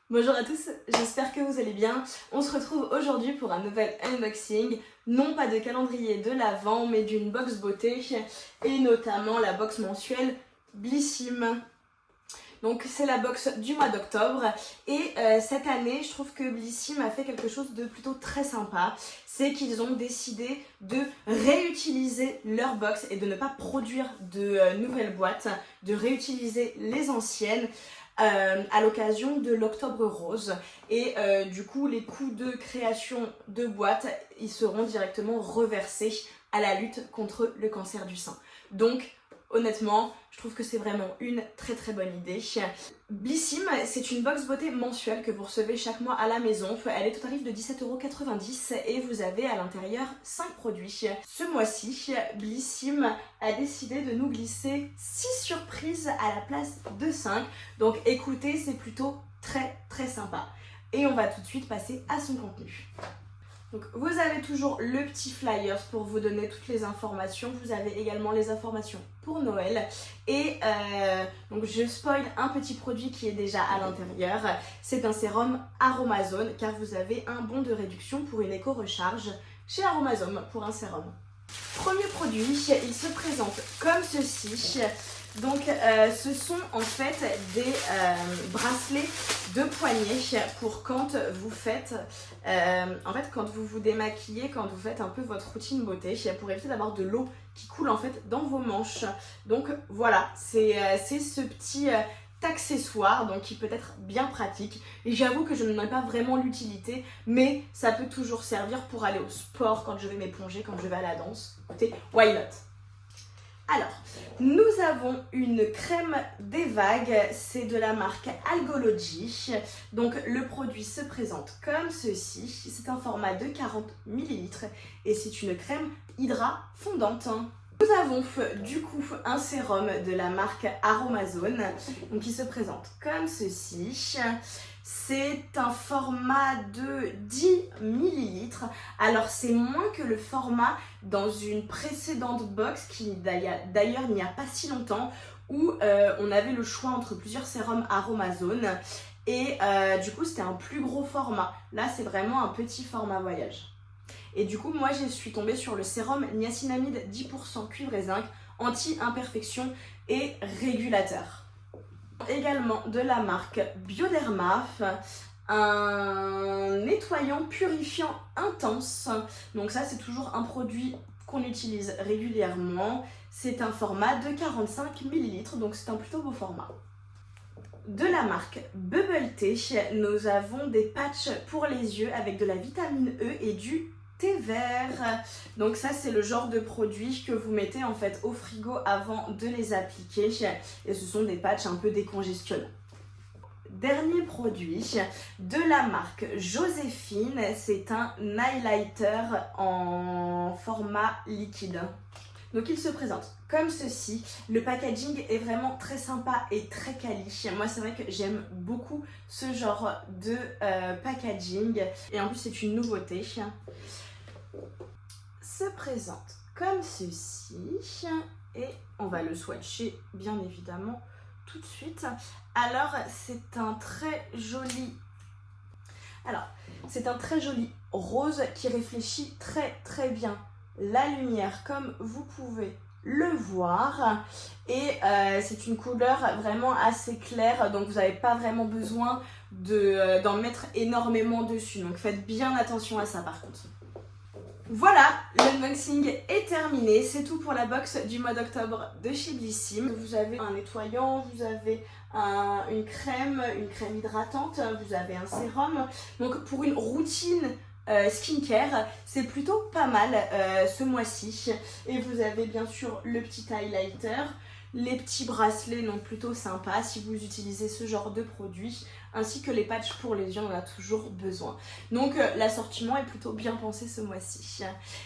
Bonjour à tous, j'espère que vous allez bien. On se retrouve aujourd'hui pour un nouvel unboxing, non pas de calendrier de l'Avent, mais d'une box beauté, et notamment la box mensuelle Blissim. Donc c'est la box du mois d'octobre, et cette année, je trouve que Blissim a fait quelque chose de plutôt très sympa. C'est qu'ils ont décidé de réutiliser leur box et de ne pas produire de nouvelles boîtes, de réutiliser les anciennes. À l'occasion de l'Octobre Rose, et du coup les coûts de création de boîtes ils seront directement reversés à la lutte contre le cancer du sein. Donc honnêtement je trouve que c'est vraiment une très très bonne idée. Blissim, c'est une box beauté mensuelle que vous recevez chaque mois à la maison. Elle est au tarif de 17,90 € et vous avez à l'intérieur 5 produits. Ce mois-ci, Blissim a décidé de nous glisser 6 surprises à la place de 5. Donc écoutez, c'est plutôt très très sympa. Et on va tout de suite passer à son contenu. Donc vous avez toujours le petit flyers pour vous donner toutes les informations. Vous avez également les informations pour Noël. Et donc je spoil un petit produit qui est déjà à l'intérieur. C'est un sérum Aromazone car vous avez un bon de réduction pour une éco-recharge chez Aromazone pour un sérum. Premier produit, il se présente comme ceci. Donc ce sont en fait des bracelets de poignet pour quand vous faites, quand vous vous démaquillez, quand vous faites un peu votre routine beauté, pour éviter d'avoir de l'eau qui coule en fait dans vos manches. Donc voilà, c'est ce petit accessoire donc qui peut être bien pratique, et j'avoue que je n'en ai pas vraiment l'utilité, mais ça peut toujours servir pour aller au sport, quand je vais m'éponger, quand je vais à la danse. Écoutez, why not? Alors, nous avons une crème des vagues, c'est de la marque Algology. Donc le produit se présente comme ceci, c'est un format de 40 ml et c'est une crème hydra fondante. Nous avons du coup un sérum de la marque Aromazone, donc qui se présente comme ceci. C'est un format de 10 ml. Alors c'est moins que le format dans une précédente box qui d'ailleurs il n'y a pas si longtemps, où on avait le choix entre plusieurs sérums Aromazone et du coup c'était un plus gros format. Là c'est vraiment un petit format voyage. Et du coup moi je suis tombée sur le sérum niacinamide 10% cuivre et zinc, anti-imperfection et régulateur. Également de la marque Bioderma, un nettoyant purifiant intense. Donc ça c'est toujours un produit qu'on utilise régulièrement. C'est un format de 45 ml, donc c'est un plutôt beau format. De la marque Bubble Tea, nous avons des patchs pour les yeux avec de la vitamine E et du thé vert. Donc ça c'est le genre de produit que vous mettez en fait au frigo avant de les appliquer, et ce sont des patchs un peu décongestionnants. Dernier produit de la marque Joséphine, c'est un highlighter en format liquide. Donc il se présente comme ceci. Le packaging est vraiment très sympa et très quali. Moi c'est vrai que j'aime beaucoup ce genre de packaging, et en plus c'est une nouveauté. Se présente comme ceci, et on va le swatcher bien évidemment tout de suite. Alors c'est un très joli rose qui réfléchit très très bien la lumière comme vous pouvez le voir, et c'est une couleur vraiment assez claire, donc vous n'avez pas vraiment besoin d'en mettre énormément dessus, donc faites bien attention à ça par contre. Voilà, l'unboxing est terminé, c'est tout pour la box du mois d'octobre de chez Blissim. Vous avez un nettoyant, vous avez une crème hydratante, vous avez un sérum. Donc pour une routine skincare, c'est plutôt pas mal ce mois-ci. Et vous avez bien sûr le petit highlighter, les petits bracelets, donc plutôt sympas si vous utilisez ce genre de produit, ainsi que les patchs pour les yeux, on en a toujours besoin. Donc l'assortiment est plutôt bien pensé ce mois-ci.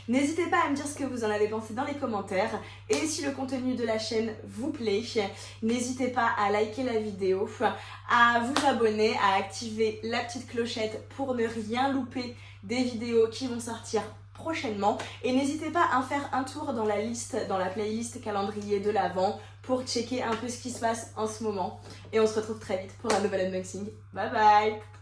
N'hésitez pas à me dire ce que vous en avez pensé dans les commentaires, et si le contenu de la chaîne vous plaît, n'hésitez pas à liker la vidéo, à vous abonner, à activer la petite clochette pour ne rien louper des vidéos qui vont sortir prochainement, et n'hésitez pas à faire un tour dans la playlist calendrier de l'Avent pour checker un peu ce qui se passe en ce moment. Et on se retrouve très vite pour un nouvel unboxing. Bye bye!